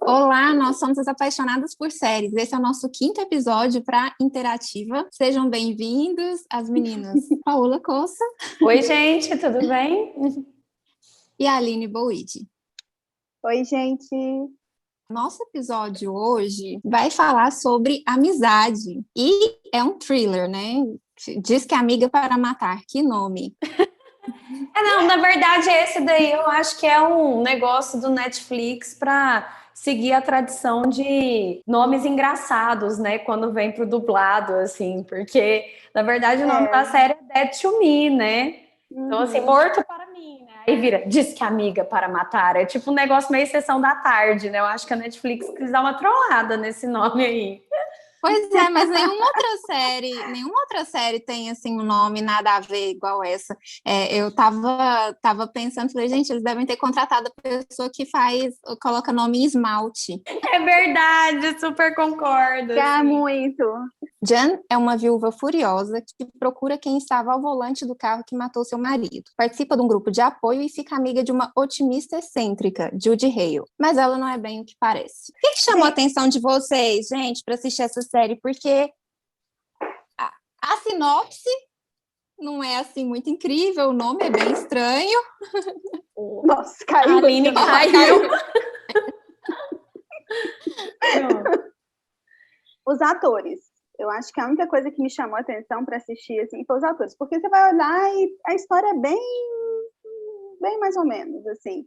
Olá, nós somos as apaixonadas por séries. Esse é o nosso quinto episódio para Interativa. Sejam bem-vindos as meninas Paola Costa Oi, gente, tudo bem? e a Aline Boide. Oi, gente. Nosso episódio hoje vai falar sobre amizade e é um thriller, né? Diz que é amiga para matar. Que nome? Não, na verdade, esse daí eu acho que é um negócio do Netflix para seguir a tradição de nomes engraçados, né? Quando vem pro dublado, assim, porque na verdade o nome da série é Dead to Me, né? Então, assim, morto para mim, né? Aí vira, diz que é amiga para matar. É tipo um negócio meio sessão da tarde, né? Eu acho que a Netflix quis dar uma trollada nesse nome aí. Pois é, mas nenhuma outra série tem assim um nome nada a ver igual essa. Eu tava pensando, falei, gente, eles devem ter contratado a pessoa que coloca nome em esmalte. É verdade, super concordo. Quer muito. Jan é uma viúva furiosa que procura quem estava ao volante do carro que matou seu marido. Participa de um grupo de apoio e fica amiga de uma otimista excêntrica, Judy Hale. Mas ela não é bem o que parece. O que chamou a atenção de vocês, gente, para assistir essa série? Porque a sinopse não é assim muito incrível, o nome é bem estranho. Nossa, caiu. A Aline caiu. Os atores. Eu acho que a única coisa que me chamou a atenção para assistir assim, foi os atores. Porque você vai olhar e a história é bem mais ou menos, assim.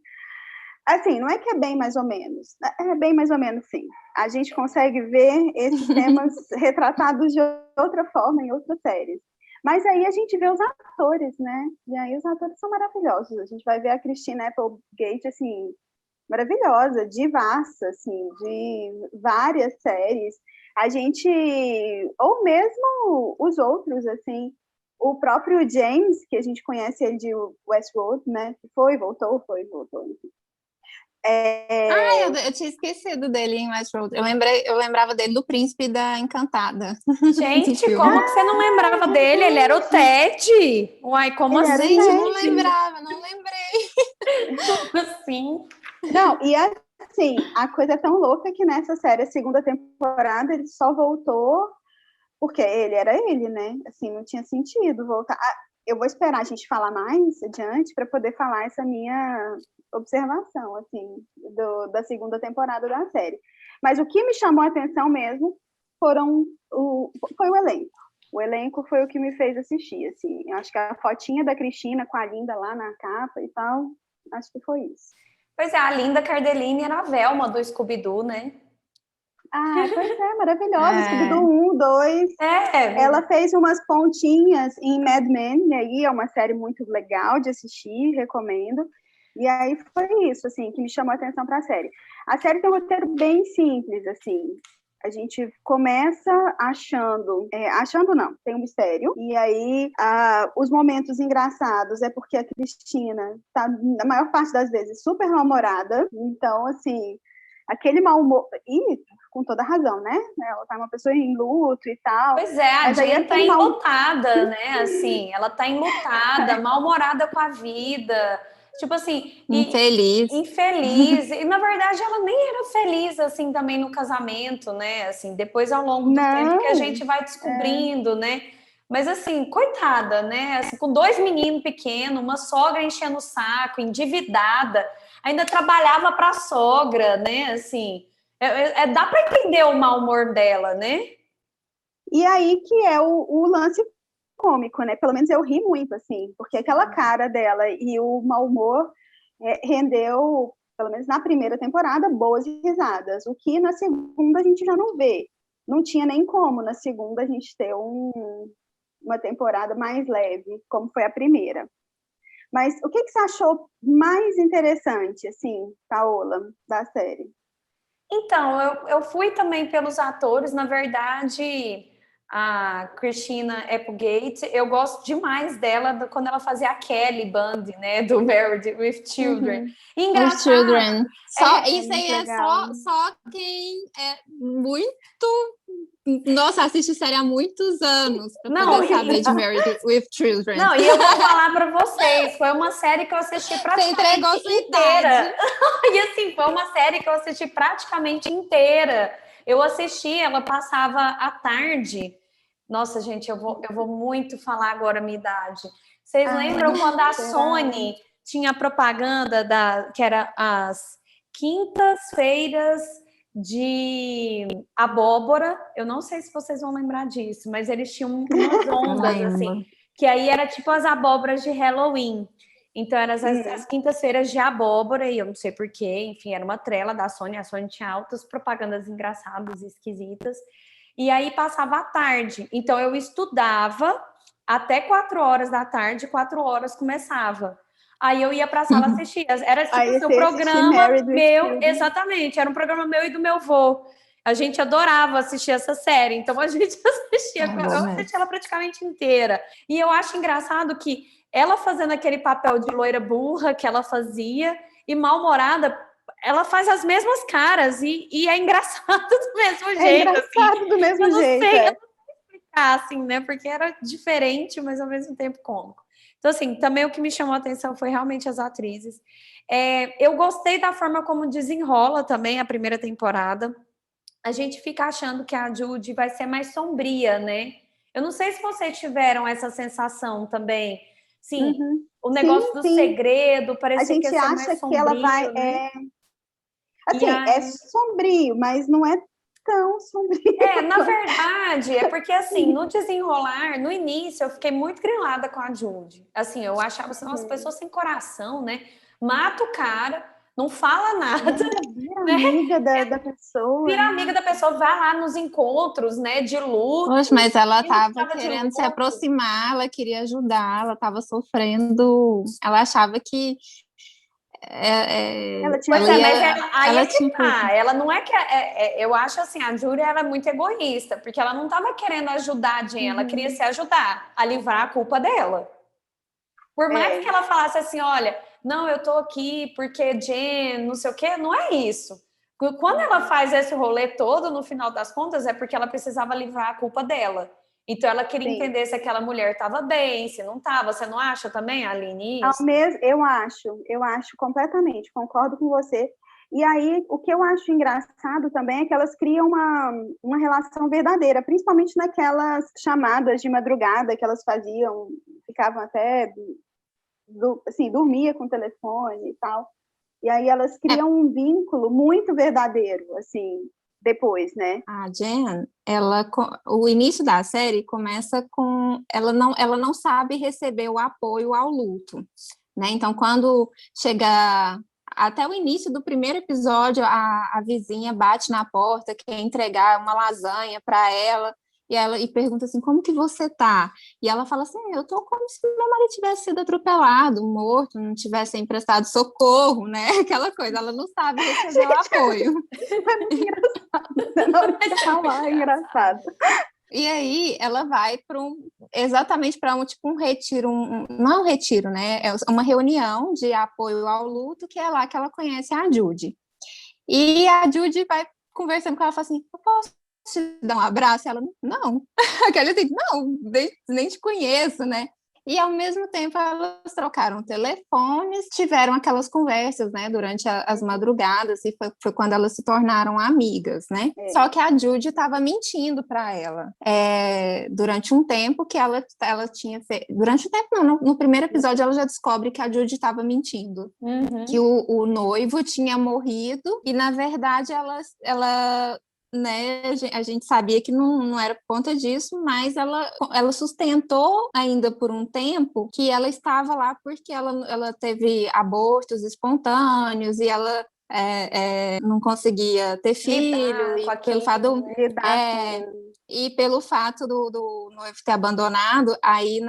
Assim, não é que é bem mais ou menos. É bem mais ou menos, sim. A gente consegue ver esses temas retratados de outra forma em outras séries. Mas aí a gente vê os atores, né? E aí os atores são maravilhosos. A gente vai ver a Christina Applegate, assim, maravilhosa, divaça, assim, de várias séries. A gente, ou mesmo os outros, assim, o próprio James, que a gente conhece ele de Westworld, né? Voltou, enfim. Eu tinha esquecido dele em Westworld. Eu lembrava dele do Príncipe da Encantada. Gente, como que você não lembrava dele? Ele era o Ted. Uai, como Ele assim? Gente, não lembrava, não lembrei. Como assim? Não, e assim, a coisa é tão louca que nessa série, a segunda temporada, ele só voltou porque ele era ele, né? Assim, não tinha sentido voltar. Eu vou esperar a gente falar mais adiante para poder falar essa minha observação, assim, da segunda temporada da série. Mas o que me chamou a atenção mesmo foi o elenco. O elenco foi o que me fez assistir, assim. Eu acho que a fotinha da Cristina com a Linda lá na capa e tal, acho que foi isso. Pois é, a Linda Cardellini era a Velma do Scooby-Doo, né? Pois é, maravilhosa. Scooby-Doo 1, 2. Ela fez umas pontinhas em Mad Men, e aí é uma série muito legal de assistir, recomendo. E aí foi isso, assim, que me chamou a atenção para a série. A série tem um roteiro bem simples, assim. A gente começa achando não, tem um mistério. E aí, os momentos engraçados é porque a Cristina tá, na maior parte das vezes, super mal-humorada. Então, assim, aquele mau humor... E com toda razão, né? Ela tá uma pessoa em luto e tal. Pois é, a Jen tá enlutada, né? Assim, ela tá enlutada, mal-humorada com a vida. Tipo assim... Infeliz. E, na verdade, ela nem era feliz, assim, também no casamento, né? Assim, depois, ao longo do tempo que a gente vai descobrindo, né? Mas, assim, coitada, né? Assim, com 2 meninos pequenos, uma sogra enchendo o saco, endividada, ainda trabalhava para a sogra, né? Assim, dá para entender o mau humor dela, né? E aí que é o lance cômico, né? Pelo menos eu ri muito, assim, porque aquela cara dela e o mau humor rendeu, pelo menos na primeira temporada, boas risadas. O que na segunda a gente já não vê. Não tinha nem como na segunda a gente ter uma temporada mais leve, como foi a primeira. Mas o que você achou mais interessante, assim, Paola, da série? Então, eu fui também pelos atores, na verdade, a Christina Applegate, eu gosto demais dela quando ela fazia a Kelly Bundy, né, do Married with Children. With Children. Isso aí legal. só quem é muito Nossa, assiste série há muitos anos para poder saber de Married with Children. Não, e eu vou falar para vocês, foi uma série que eu assisti praticamente inteira. E assim, foi uma série que eu assisti praticamente inteira. Eu assisti, ela passava à tarde. Nossa, gente, eu vou muito falar agora a minha idade. Vocês lembram quando a Sony tinha propaganda que era as quintas-feiras de abóbora? Eu não sei se vocês vão lembrar disso, mas eles tinham umas ondas, assim, que aí era tipo as abóboras de Halloween. Então, eram as quintas-feiras de abóbora, e eu não sei porquê, enfim, era uma trela da Sony, a Sony tinha altas propagandas engraçadas e esquisitas, e aí passava à tarde. Então, eu estudava até 4 horas da tarde, 4 horas começava. Aí eu ia para a sala assistir. Era tipo o programa meu, exatamente, era um programa meu e do meu avô. A gente adorava assistir essa série, então a gente assistia, eu assistia ela praticamente inteira. E eu acho engraçado que ela fazendo aquele papel de loira burra que ela fazia, e mal-humorada, ela faz as mesmas caras, e é engraçado do mesmo jeito. É engraçado assim. Do mesmo eu não jeito. Sei, eu não sei explicar, assim, né? Porque era diferente, mas ao mesmo tempo cômico. Então, assim, também o que me chamou a atenção foi realmente as atrizes. Eu gostei da forma como desenrola também a primeira temporada. A gente fica achando que a Judy vai ser mais sombria, né? Eu não sei se vocês tiveram essa sensação também. Sim, o negócio do segredo, parecia que ia ser mais sombrio, ela vai, né? Assim, é sombrio, mas não é tão sombrio. Na verdade, é porque assim, no desenrolar, no início, eu fiquei muito grilada com a Judy. Assim, eu achava assim, nossa, pessoa sem coração, né? Mata o cara, não fala nada. Vira amiga da pessoa. Vira amiga da pessoa, vai lá nos encontros, né, de luto. Poxa, mas ela estava querendo se aproximar, ela queria ajudar, ela estava sofrendo, ela achava que ela tinha ela não é que eu acho assim, a Judy era muito egoísta, porque ela não estava querendo ajudar a Jen, ela queria se ajudar a livrar a culpa dela. Por mais que ela falasse assim, olha, não, eu tô aqui porque Jen, não sei o quê, não é isso. Quando ela faz esse rolê todo, no final das contas, é porque ela precisava livrar a culpa dela. Então, ela queria entender se aquela mulher estava bem, se não estava. Você não acha também, Aline? Eu acho completamente, concordo com você. E aí, o que eu acho engraçado também é que elas criam uma relação verdadeira, principalmente naquelas chamadas de madrugada que elas faziam, ficavam até, assim, dormia com o telefone e tal. E aí elas criam um vínculo muito verdadeiro, assim, depois, né? A Jen, o início da série começa com ela não sabe receber o apoio ao luto, né? Então, quando chega até o início do primeiro episódio, a vizinha bate na porta, quer entregar uma lasanha para ela. E pergunta assim, como que você tá? E ela fala assim, eu tô como se meu marido tivesse sido atropelado, morto, não tivesse emprestado socorro, né? Aquela coisa, ela não sabe receber o apoio. É muito engraçado, na hora de falar, é engraçado. E aí ela vai exatamente para um retiro, não é um retiro, né? É uma reunião de apoio ao luto, que é lá que ela conhece a Judy. E a Judy vai conversando com ela e fala assim, eu posso te dar um abraço? Ela, não. Aquela assim, não, nem te conheço, né? E, ao mesmo tempo, elas trocaram telefones, tiveram aquelas conversas, né, durante as madrugadas, e foi quando elas se tornaram amigas, né? Só que a Judy estava mentindo para ela durante um tempo que ela tinha feito... Durante um tempo, não, no primeiro episódio ela já descobre que a Judy estava mentindo, que o noivo tinha morrido, e, na verdade, ela né, a gente sabia que não era por conta disso, mas ela sustentou ainda por um tempo que ela estava lá porque ela teve abortos espontâneos e ela não conseguia ter filho, e pelo fato do noivo ter abandonado, aí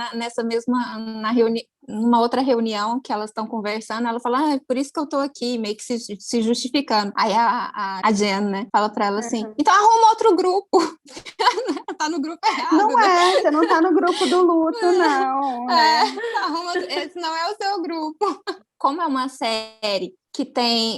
numa outra reunião que elas estão conversando, ela fala, é por isso que eu tô aqui, meio que se justificando. Aí a Jen, né, fala pra ela assim, então arruma outro grupo. Tá no grupo errado. Não você não tá no grupo do luto, não. Esse não é o seu grupo. Como é uma série que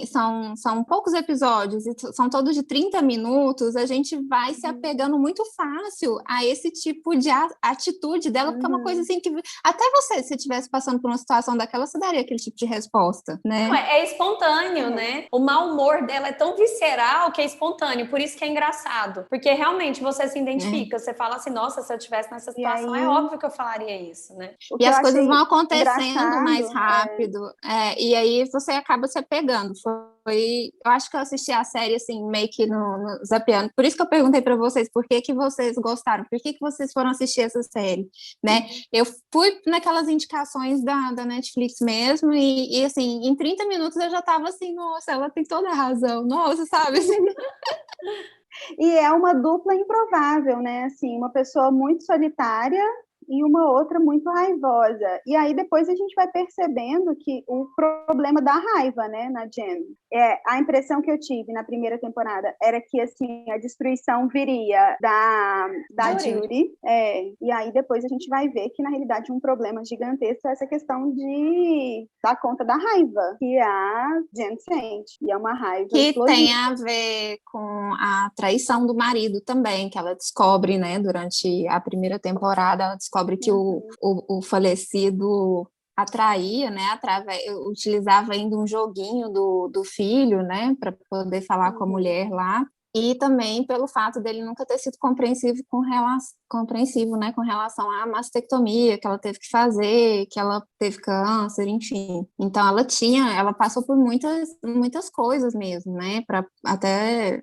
são poucos episódios e são todos de 30 minutos, a gente vai se apegando muito fácil a esse tipo de atitude dela, porque é uma coisa assim que até você, se estivesse passando por uma situação daquela, você daria aquele tipo de resposta, né? Não, é espontâneo, né? O mau humor dela é tão visceral que é espontâneo, por isso que é engraçado. Porque realmente você se identifica, você fala assim, nossa, se eu estivesse nessa situação, é óbvio que eu falaria isso, né? E as coisas vão acontecendo mais rápido, e aí você acaba se apegando. Eu acho que eu assisti a série assim, meio que no zapeando. Por isso que eu perguntei para vocês por que vocês gostaram, por que vocês foram assistir essa série, né? Eu fui naquelas indicações da Netflix mesmo, e assim, em 30 minutos eu já tava assim, nossa, ela tem toda a razão, nossa, sabe? E é uma dupla improvável, né? Assim, uma pessoa muito solitária e uma outra muito raivosa. E aí depois a gente vai percebendo que o problema da raiva, né, na Jen. A impressão que eu tive na primeira temporada era que, assim, a destruição viria da Judy. E aí depois a gente vai ver que, na realidade, um problema gigantesco é essa questão de dar conta da raiva que a Jen sente. E é uma raiva que explosiva. Tem a ver com a traição do marido também, que ela descobre, né, durante a primeira temporada, ela descobre que o falecido atraía, né, utilizava ainda um joguinho do filho, né, para poder falar com a mulher lá, e também pelo fato dele nunca ter sido compreensivo, né, com relação à mastectomia que ela teve que fazer, que ela teve câncer, enfim. Então ela passou por muitas coisas mesmo, né, para até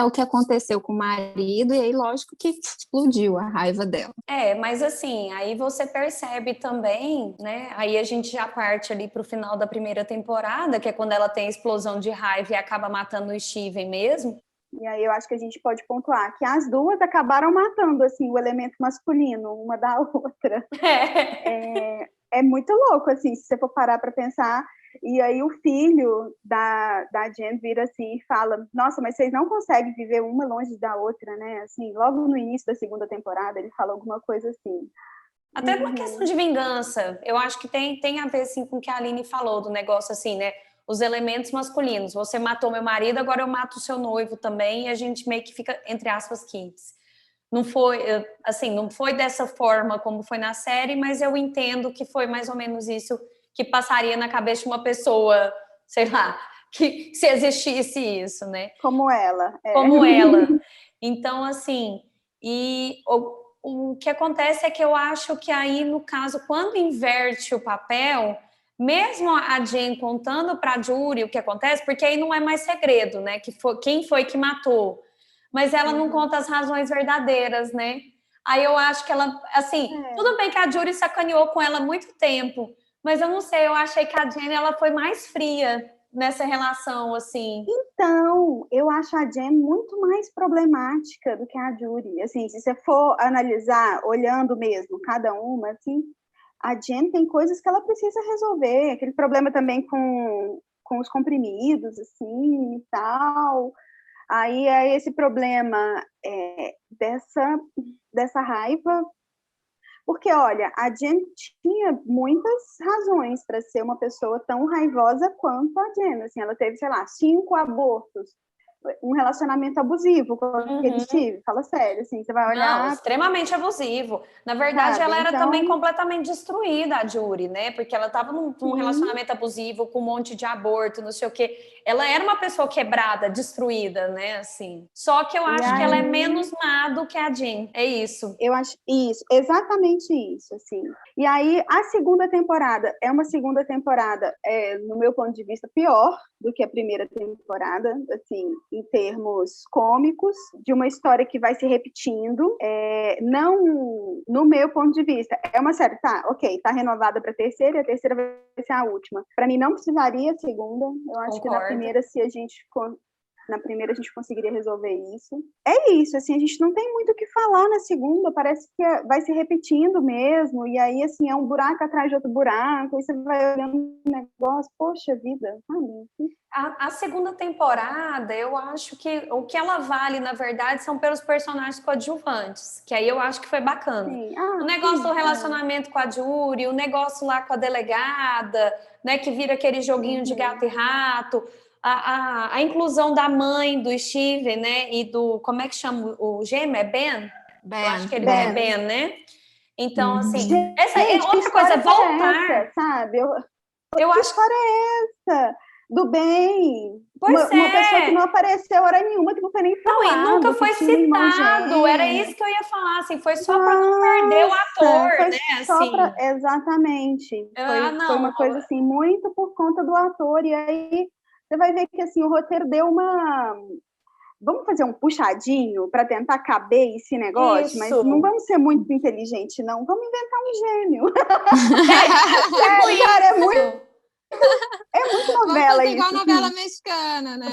o que aconteceu com o marido, e aí lógico que explodiu a raiva dela. Mas assim, aí você percebe também, né, aí a gente já parte ali pro final da primeira temporada, que é quando ela tem a explosão de raiva e acaba matando o Steven mesmo. E aí eu acho que a gente pode pontuar que as duas acabaram matando, assim, o elemento masculino, uma da outra. É muito louco, assim, se você for parar para pensar. E aí o filho da Jen vira assim e fala, nossa, mas vocês não conseguem viver uma longe da outra, né? Assim, logo no início da segunda temporada, ele fala alguma coisa assim. Até uma questão de vingança. Eu acho que tem a ver, assim, com o que a Aline falou, do negócio, assim, né? Os elementos masculinos. Você matou meu marido, agora eu mato o seu noivo também, e a gente meio que fica, entre aspas, kids. Não foi, assim, não foi dessa forma como foi na série, mas eu entendo que foi mais ou menos isso que passaria na cabeça de uma pessoa, sei lá, que se existisse isso, né? Como ela. Como ela. Então, assim, e o que acontece é que eu acho que aí, no caso, quando inverte o papel, mesmo a Jen contando para a Judy o que acontece, porque aí não é mais segredo, né? Quem foi que matou? Mas ela não conta as razões verdadeiras, né? Aí eu acho que ela, assim, tudo bem que a Judy sacaneou com ela há muito tempo, mas eu não sei, eu achei que a Jen, ela foi mais fria nessa relação, assim. Então, eu acho a Jen muito mais problemática do que a Judy. Assim, se você for analisar, olhando mesmo cada uma, assim, a Jen tem coisas que ela precisa resolver. Aquele problema também com os comprimidos, assim, e tal. Aí é esse problema dessa raiva. Porque, olha, a Jen tinha muitas razões para ser uma pessoa tão raivosa quanto a Jen. Assim, ela teve, sei lá, 5 abortos, um relacionamento abusivo com aquele Steve. Fala sério, assim, você vai olhar... Não, extremamente abusivo. Na verdade, ela era também completamente destruída, a Judy, né? Porque ela estava num relacionamento abusivo, com um monte de aborto, não sei o quê. Ela era uma pessoa quebrada, destruída, né? Assim. Só que eu acho que ela é menos má do que a Jen. É isso. Eu acho isso, exatamente isso, assim. E aí, a segunda temporada é uma segunda temporada, no meu ponto de vista, pior do que a primeira temporada, assim, em termos cômicos, de uma história que vai se repetindo. Não, no meu ponto de vista, é uma série, tá renovada para a terceira, e a terceira vai ser a última. Para mim, não precisaria a segunda. Eu acho que na primeira, se a gente na primeira a gente conseguiria resolver isso. É isso, assim, a gente não tem muito o que falar na segunda, parece que vai se repetindo mesmo, e aí, assim, é um buraco atrás de outro buraco, aí você vai olhando o negócio, poxa vida, sabe? A segunda temporada, eu acho que o que ela vale, na verdade, são pelos personagens coadjuvantes, que aí eu acho que foi bacana. O negócio do relacionamento com a Júri, o negócio lá com a delegada, né, que vira aquele joguinho de gato e rato, a inclusão da mãe do Steven, né, e do, como é que chama o gêmeo? É Ben? Eu acho que ele é Ben, né? Então, assim, essa é outra coisa, voltar. É essa, sabe? Eu que acho história é essa? Do bem. Pois uma pessoa que não apareceu hora nenhuma, que não foi nem falado. Não, e nunca foi citado. Era isso que eu ia falar, assim, foi só para não perder o ator, né? Assim. Exatamente. Foi uma coisa assim, muito por conta do ator. E aí você vai ver que assim, o roteiro deu uma. Vamos fazer um puxadinho para tentar caber esse negócio, isso. Mas não vamos ser muito inteligentes, não. Vamos inventar um gênio. Cara, é muito. É muito novela isso. Igual novela mexicana, né?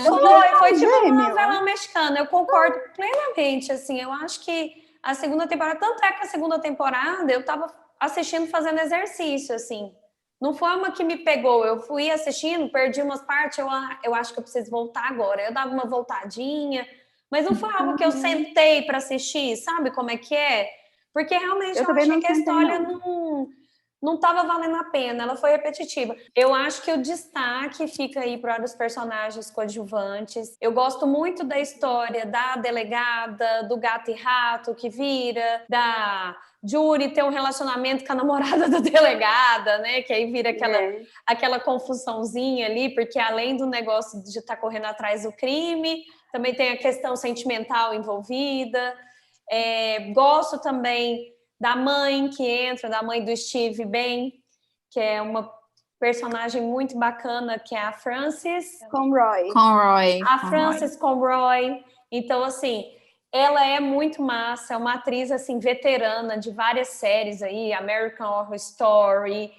Foi tipo uma novela mexicana. Eu concordo plenamente, assim. Eu acho que a segunda temporada, tanto é que a segunda temporada eu tava assistindo fazendo exercício, assim. Não foi uma que me pegou. Eu fui assistindo, perdi umas partes, eu acho que eu preciso voltar agora. Eu dava uma voltadinha, mas não foi algo que eu sentei para assistir, sabe como é que é? Porque realmente eu achei que a história não estava valendo a pena, ela foi repetitiva. Eu acho que o destaque fica aí para os personagens coadjuvantes. Eu gosto muito da história da delegada, do gato e rato que vira, da Júri ter um relacionamento com a namorada da delegada, né? Que aí vira aquela confusãozinha ali, porque além do negócio de estar correndo atrás do crime, também tem a questão sentimental envolvida. Gosto também da mãe que entra, da mãe do Steve Ben, que é uma personagem muito bacana, que é a Frances Conroy. A Frances Conroy. Então, assim, ela é muito massa, é uma atriz, assim, veterana de várias séries aí, American Horror Story,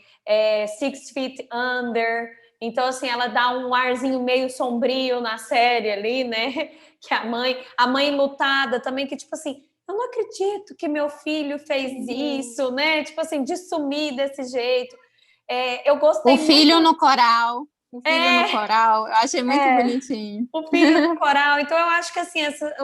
6 Feet Under. Então, assim, ela dá um arzinho meio sombrio na série ali, né? Que a mãe lutada também, que, tipo assim, eu não acredito que meu filho fez isso, né? Tipo assim, de sumir desse jeito. Eu gostei muito... O filho muito... no coral. O filho no coral. Eu achei muito bonitinho. O filho no coral. Então, eu acho que, assim,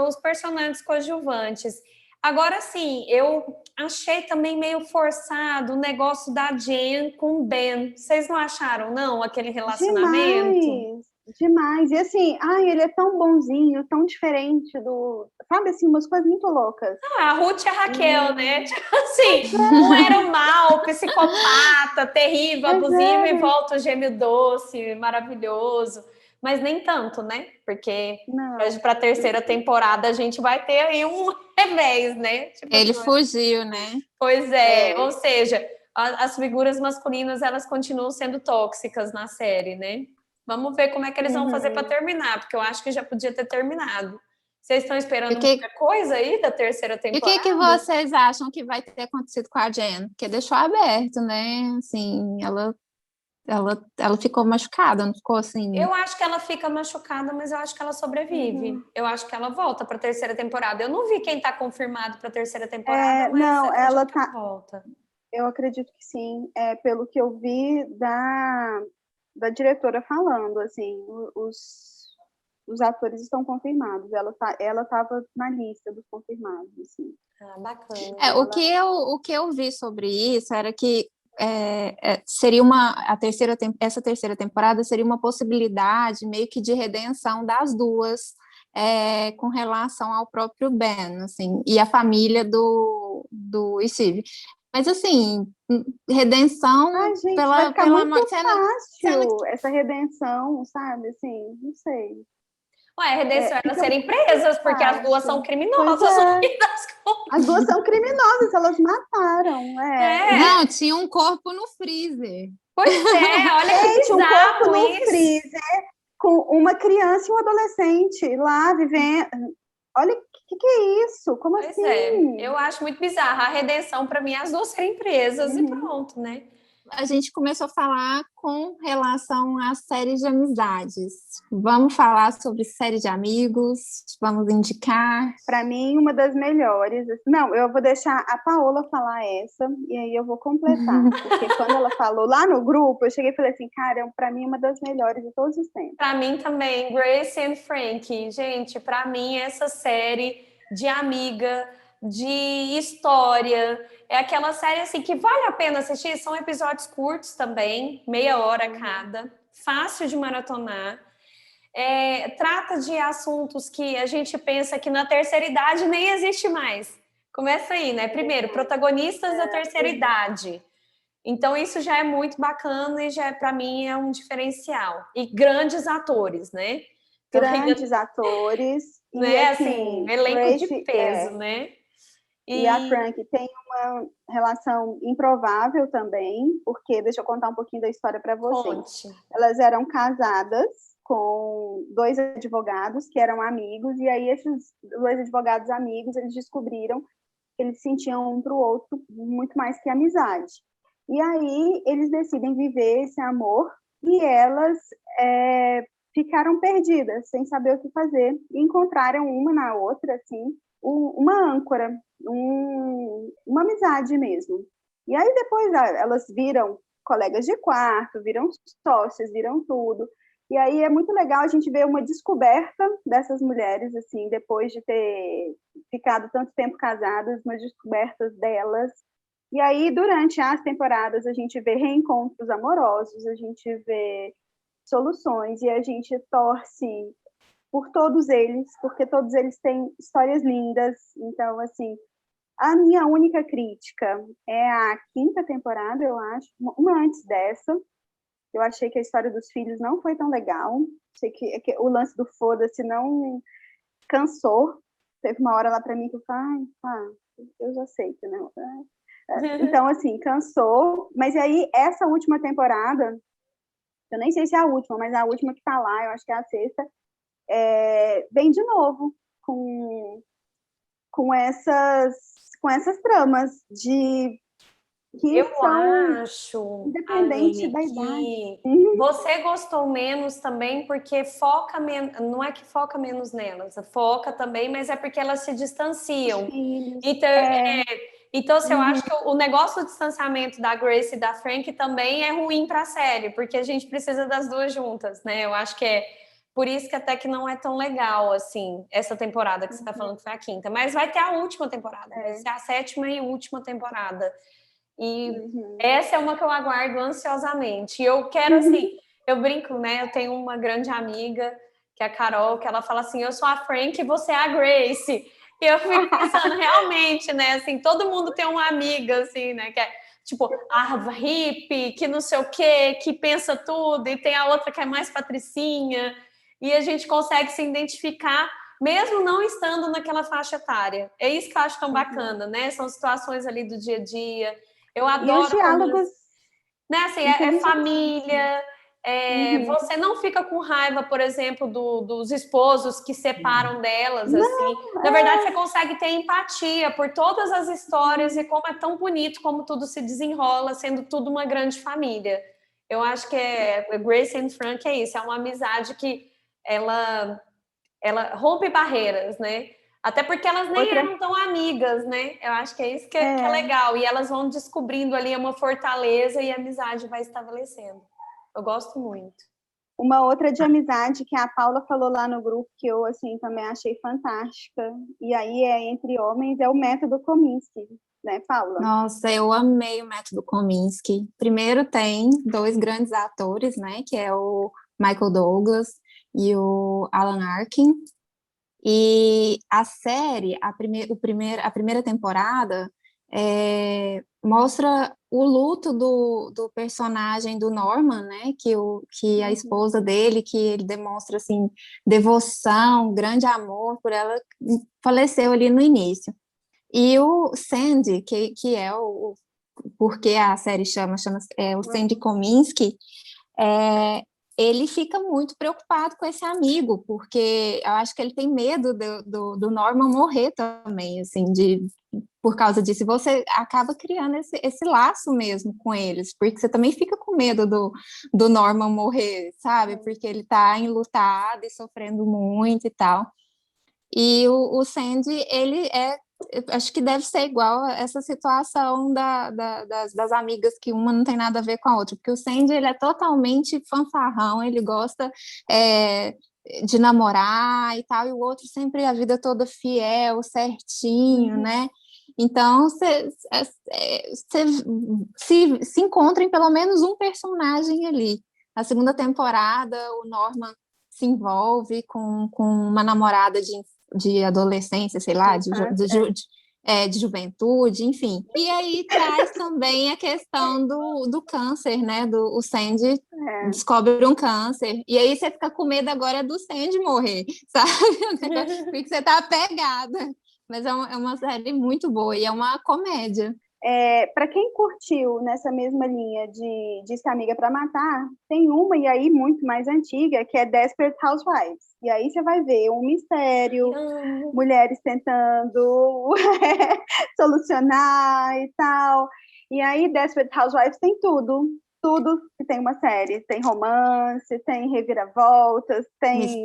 os personagens coadjuvantes. Agora, sim, eu achei também meio forçado o negócio da Jen com o Ben. Vocês não acharam, não, aquele relacionamento? Demais. E assim, ele é tão bonzinho, tão diferente do... Sabe, assim, umas coisas muito loucas. A Ruth e a Raquel, né? Tipo assim, um era o mal, psicopata, terrível, abusivo, e volta o gêmeo doce, maravilhoso. Mas nem tanto, né? Porque para a terceira temporada a gente vai ter aí um revés, né? Tipo, ele fugiu, né? Pois ou seja, as figuras masculinas, elas continuam sendo tóxicas na série, né? Vamos ver como é que eles vão fazer para terminar, porque eu acho que já podia ter terminado. Vocês estão esperando muita coisa aí da terceira temporada? E o que vocês acham que vai ter acontecido com a Jen? Porque deixou aberto, né? Assim, ela ficou machucada, não ficou assim? Eu acho que ela fica machucada, mas eu acho que ela sobrevive. Eu acho que ela volta para a terceira temporada. Eu não vi quem está confirmado para a terceira temporada, mas não, ela tá. Volta. Eu acredito que sim. Pelo que eu vi da diretora falando, assim, os atores estão confirmados. Ela estava na lista dos confirmados, assim. Bacana. O que eu vi sobre isso era que seria essa terceira temporada seria uma possibilidade meio que de redenção das duas com relação ao próprio Ben, assim, e a família do Steve. Mas assim, redenção gente, vai ficar muito fácil essa redenção, sabe? Assim, não sei. A redenção era serem presas, porque as duas são criminosas. As duas são criminosas, elas mataram. Não, tinha um corpo no freezer. Pois olha que bizarro, um corpo no freezer com uma criança e um adolescente lá vivendo. Olha, o que é isso? Como assim? Eu acho muito bizarro. A redenção, para mim, é as duas serem presas e pronto, né? a gente começou a falar com relação às séries de amizades. Vamos falar sobre série de amigos? Vamos indicar? Para mim, uma das melhores. Não, eu vou deixar a Paola falar essa, e aí eu vou completar. Porque quando ela falou lá no grupo, eu cheguei e falei assim, cara, para mim, uma das melhores de todos os tempos. Para mim também, Grace and Frankie. Gente, para mim, essa série de amiga, de história, é aquela série assim que vale a pena assistir. São episódios curtos também, meia hora cada, fácil de maratonar. Trata de assuntos que a gente pensa que na terceira idade nem existe mais. Começa aí, né? Primeiro, protagonistas da terceira idade. Então, isso já é muito bacana e já, para mim, é um diferencial. E grandes atores, né? Grandes atores. Né? E, assim, elenco Grace, de peso, né? E a Frank tem uma relação improvável também, porque, deixa eu contar um pouquinho da história para vocês. Conte. Elas eram casadas com 2 advogados que eram amigos, e aí esses 2 advogados amigos, eles descobriram que eles sentiam um para o outro muito mais que amizade. E aí eles decidem viver esse amor, e elas ficaram perdidas, sem saber o que fazer, e encontraram uma na outra, assim, uma âncora, uma amizade mesmo. E aí depois elas viram colegas de quarto, viram sócias, viram tudo. E aí é muito legal a gente ver uma descoberta dessas mulheres, assim, depois de ter ficado tanto tempo casadas, umas descobertas delas. E aí, durante as temporadas, a gente vê reencontros amorosos, a gente vê soluções, e a gente torce por todos eles, porque todos eles têm histórias lindas. Então, assim, a minha única crítica é a 5ª temporada, eu acho, uma antes dessa. Eu achei que a história dos filhos não foi tão legal. Achei que o lance do foda-se não cansou. Teve uma hora lá para mim que eu falei, eu já sei que não. Então, assim, cansou. Mas aí, essa última temporada, eu nem sei se é a última, mas a última que tá lá, eu acho que é a 6ª, vem de novo com essas tramas de que eu são acho, independente Aline, da idade. que você gostou menos também porque foca menos, não é que foca menos nelas, foca também, mas é porque elas se distanciam. Então, assim, eu acho que o negócio do distanciamento da Grace e da Frank também é ruim para a série, porque a gente precisa das duas juntas, né? Eu acho que é por isso que até que não é tão legal, assim, essa temporada que você está falando que foi a 5ª. Mas vai ter a última temporada, vai ser a 7ª e última temporada. E essa é uma que eu aguardo ansiosamente. E eu quero, assim, eu brinco, né? Eu tenho uma grande amiga, que é a Carol, que ela fala assim, eu sou a Frank e você é a Grace. E eu fico pensando, realmente, né? Assim, todo mundo tem uma amiga, assim, né? Que é, tipo, a hippie, que não sei o quê, que pensa tudo. E tem a outra que é mais patricinha. E a gente consegue se identificar, mesmo não estando naquela faixa etária. É isso que eu acho tão bacana, né? São situações ali do dia a dia. Eu adoro. E os diálogos. Né, assim, família. Você não fica com raiva, por exemplo, dos esposos que separam delas. Não, assim. Na verdade, você consegue ter empatia por todas as histórias e como é tão bonito como tudo se desenrola, sendo tudo uma grande família. Eu acho que Grace and Frank é isso, é uma amizade que ela rompe barreiras, né? Até porque elas nem eram tão amigas, né? Eu acho que é isso que é legal. E elas vão descobrindo ali uma fortaleza e a amizade vai estabelecendo. Eu gosto muito. Uma outra de amizade que a Paula falou lá no grupo, que eu, assim, também achei fantástica. E aí entre homens, é o método Kominsky, né, Paula? Nossa, eu amei o método Kominsky. Primeiro tem 2 grandes atores, né, que é o Michael Douglas e o Alan Arkin. E a série, a primeira temporada, mostra o luto do personagem do Norman, né? Que a esposa dele, que ele demonstra assim, devoção, grande amor por ela, faleceu ali no início. E o Sandy, que é o porque a série chama o Sandy Kominsky, ele fica muito preocupado com esse amigo, porque eu acho que ele tem medo do Norman morrer também, assim, de por causa disso, e você acaba criando esse laço mesmo com eles, porque você também fica com medo do Norman morrer, sabe? Porque ele tá enlutado e sofrendo muito e tal. E o Sandy, ele acho que deve ser igual a essa situação das amigas, que uma não tem nada a ver com a outra, porque o Sandy, ele é totalmente fanfarrão, ele gosta de namorar e tal, e o outro sempre a vida toda fiel, certinho, né? Então, se encontra em pelo menos um personagem ali. Na segunda temporada, o Norman se envolve com uma namorada de adolescência, sei lá, de juventude, enfim. E aí traz também a questão do câncer, né? O Sandy descobre um câncer. E aí você fica com medo agora do Sandy morrer, sabe? Porque você tá apegada. Mas é uma série muito boa e é uma comédia. Para quem curtiu nessa mesma linha de Diz que Amiga para Matar, tem uma, e aí muito mais antiga, que é Desperate Housewives. E aí você vai ver um mistério, mulheres tentando solucionar e tal. E aí Desperate Housewives tem tudo que tem uma série. Tem romance, tem reviravoltas, tem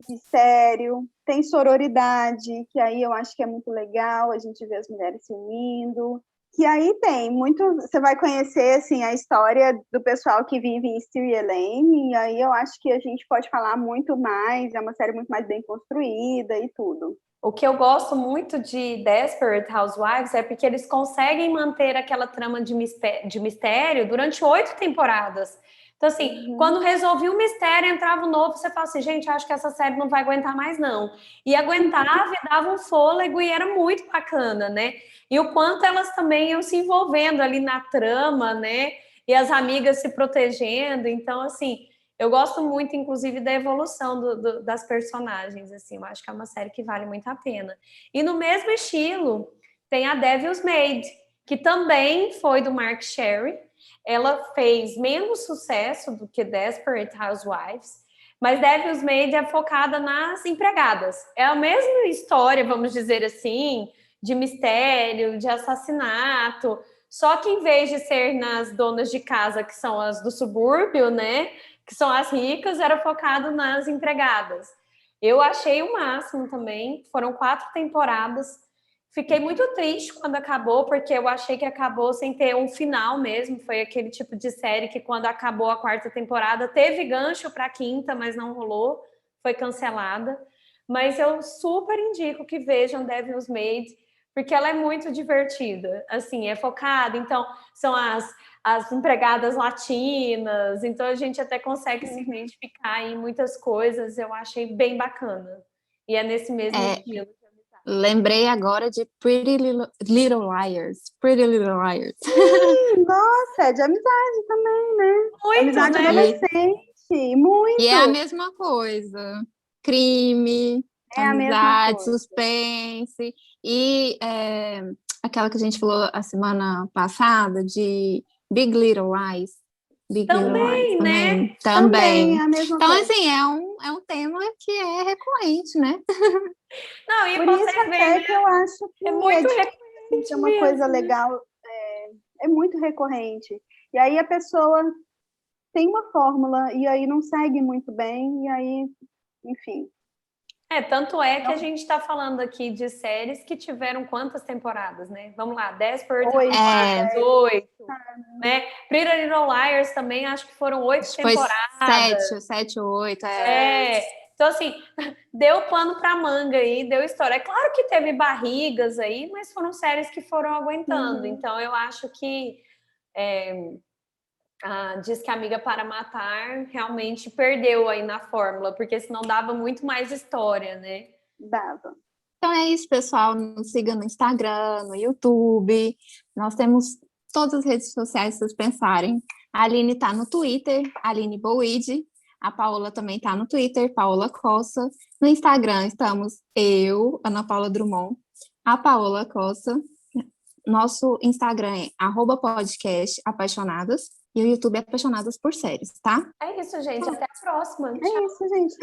mistério, tem sororidade, que aí eu acho que é muito legal a gente ver as mulheres se unindo. Que aí tem muito, você vai conhecer assim a história do pessoal que vive em Styria Lane, e aí eu acho que a gente pode falar muito mais, é uma série muito mais bem construída e tudo. O que eu gosto muito de Desperate Housewives é porque eles conseguem manter aquela trama de mistério durante 8 temporadas. Então, assim, quando resolvia um mistério, entrava um novo, você fala assim, gente, acho que essa série não vai aguentar mais, não. E aguentava e dava um fôlego e era muito bacana, né? E o quanto elas também iam se envolvendo ali na trama, né? E as amigas se protegendo. Então, assim, eu gosto muito, inclusive, da evolução das personagens, assim. Eu acho que é uma série que vale muito a pena. E no mesmo estilo, tem a Devil's Maid, que também foi do Mark Sherry. Ela fez menos sucesso do que Desperate Housewives, mas Devil's Maid é focada nas empregadas. É a mesma história, vamos dizer assim, de mistério, de assassinato, só que em vez de ser nas donas de casa, que são as do subúrbio, né, que são as ricas, era focado nas empregadas. Eu achei o máximo também, foram 4 temporadas. Fiquei muito triste quando acabou, porque eu achei que acabou sem ter um final mesmo. Foi aquele tipo de série que, quando acabou a 4ª temporada, teve gancho para a 5ª, mas não rolou, foi cancelada. Mas eu super indico que vejam Devil's Maid, porque ela é muito divertida. Assim, é focada, então são as empregadas latinas, então a gente até consegue se identificar em muitas coisas. Eu achei bem bacana. E é nesse mesmo estilo. Lembrei agora de Pretty Little Liars. Pretty Little Liars. Nossa, é de amizade também, né? Muito, amizade né? adolescente, muito. E é a mesma coisa. Crime, amizade, suspense. E aquela que a gente falou a semana passada, de Big Little Lies. Também, né? Também. É a mesma então, coisa. assim, é um tema que é recorrente, né? Não, e por isso até ver, que eu acho que é muito recorrente, é uma mesmo, coisa legal, é muito recorrente. E aí a pessoa tem uma fórmula e aí não segue muito bem, e aí, enfim. Tanto é que a gente está falando aqui de séries que tiveram quantas temporadas, né? Vamos lá, 10 por 8, né? Pretty Little Liars também, acho que foram 8 temporadas. Foi 7 ou 8, Então, assim, deu pano para manga aí, deu história. É claro que teve barrigas aí, mas foram séries que foram aguentando. Então, eu acho que Diz que Amiga para Matar realmente perdeu aí na fórmula, porque senão dava muito mais história, né? Dava. Então é isso, pessoal. Nos siga no Instagram, no YouTube. Nós temos todas as redes sociais, se vocês pensarem. A Aline está no Twitter, Aline Boide. A Paola também está no Twitter, Paola Cossa. No Instagram estamos eu, Ana Paula Drummond, a Paola Cossa. Nosso Instagram é @podcastapaixonadas e o YouTube é Apaixonadas por Séries, tá? É isso, gente. Até a próxima. É isso, gente.